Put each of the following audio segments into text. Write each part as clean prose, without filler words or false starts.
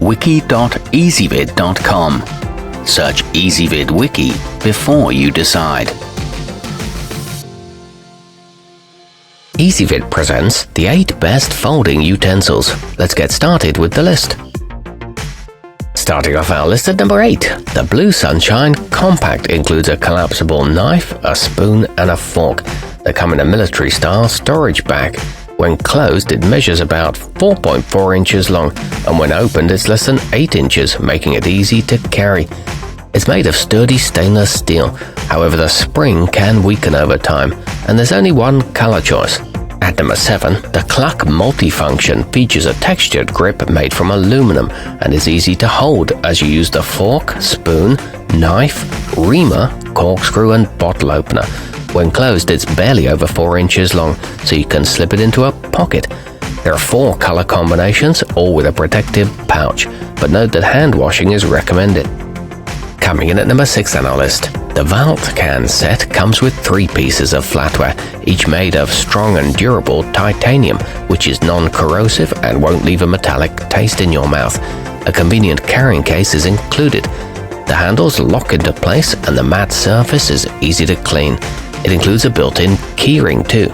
wiki.ezvid.com. Search Ezvid Wiki before you decide. Ezvid presents the 8 best folding utensils. Let's get started with the list. Starting off our list at number 8, the Blue Sunshine Compact includes a collapsible knife, a spoon and a fork. They come in a military-style storage bag. When closed, it measures about 4.4 inches long, and when opened, it's less than 8 inches, making it easy to carry. It's made of sturdy stainless steel. However, the spring can weaken over time, and there's only one color choice. At number 7, the Cluck Multifunction features a textured grip made from aluminum and is easy to hold as you use the fork, spoon, knife, reamer, corkscrew and bottle opener. When closed, it's barely over 4 inches long, so you can slip it into a pocket. There are 4 color combinations, all with a protective pouch, but note that hand washing is recommended. Coming in at number 6 on our list, the Valtcan set comes with 3 pieces of flatware, each made of strong and durable titanium, which is non-corrosive and won't leave a metallic taste in your mouth. A convenient carrying case is included. The handles lock into place and the matte surface is easy to clean. It includes a built-in keyring too.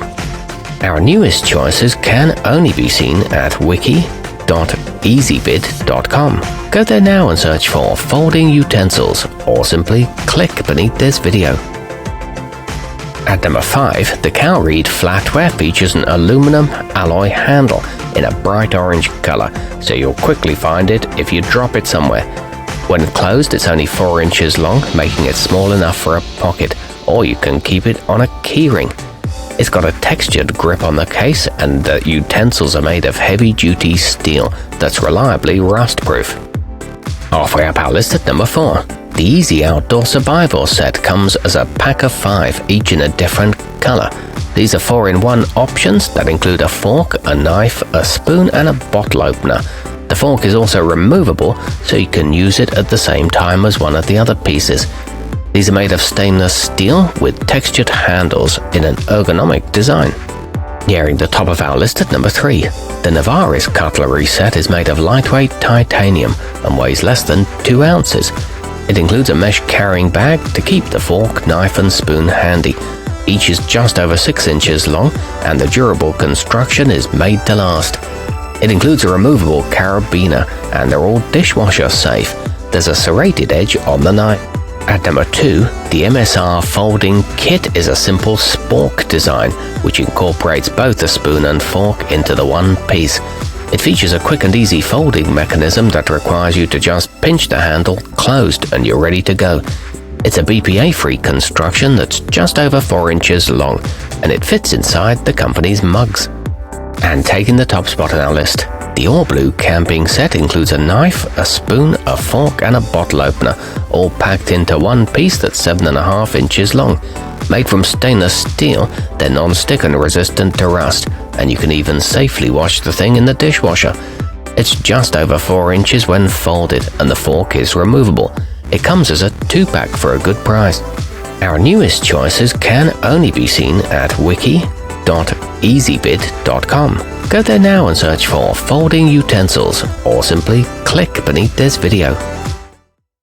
Our newest choices can only be seen at wiki.ezvid.com. Go there now and search for folding utensils, or simply click beneath this video. At number 5, the Calreed flatware features an aluminum alloy handle in a bright orange color, so you'll quickly find it if you drop it somewhere. When closed, it's only 4 inches long, making it small enough for a pocket, or you can keep it on a keyring. It's got a textured grip on the case, and the utensils are made of heavy-duty steel that's reliably rust-proof. Halfway up our list at number 4, the Easy Outdoor Survival set comes as a pack of 5, each in a different color. These are 4-in-1 options that include a fork, a knife, a spoon and a bottle opener. The fork is also removable, so you can use it at the same time as one of the other pieces. These are made of stainless steel with textured handles in an ergonomic design. Nearing the top of our list at number 3, the Navaris cutlery set is made of lightweight titanium and weighs less than 2 ounces. It includes a mesh carrying bag to keep the fork, knife and spoon handy. Each is just over 6 inches long, and the durable construction is made to last. It includes a removable carabiner, and they're all dishwasher safe. There's a serrated edge on the knife. At number 2, the MSR Folding Kit is a simple spork design, which incorporates both the spoon and fork into the one piece. It features a quick and easy folding mechanism that requires you to just pinch the handle closed and you're ready to go. It's a BPA-free construction that's just over 4 inches long, and it fits inside the company's mugs. And taking the top spot on our list, the All Blue camping set includes a knife, a spoon, a fork and a bottle opener, all packed into one piece that's 7.5 inches long. Made from stainless steel, they're non-stick and resistant to rust, and you can even safely wash the thing in the dishwasher. It's just over 4 inches when folded, and the fork is removable. It comes as a 2-pack for a good price. Our newest choices can only be seen at wiki.ezvid.com. Go there now and search for folding utensils, or simply click beneath this video.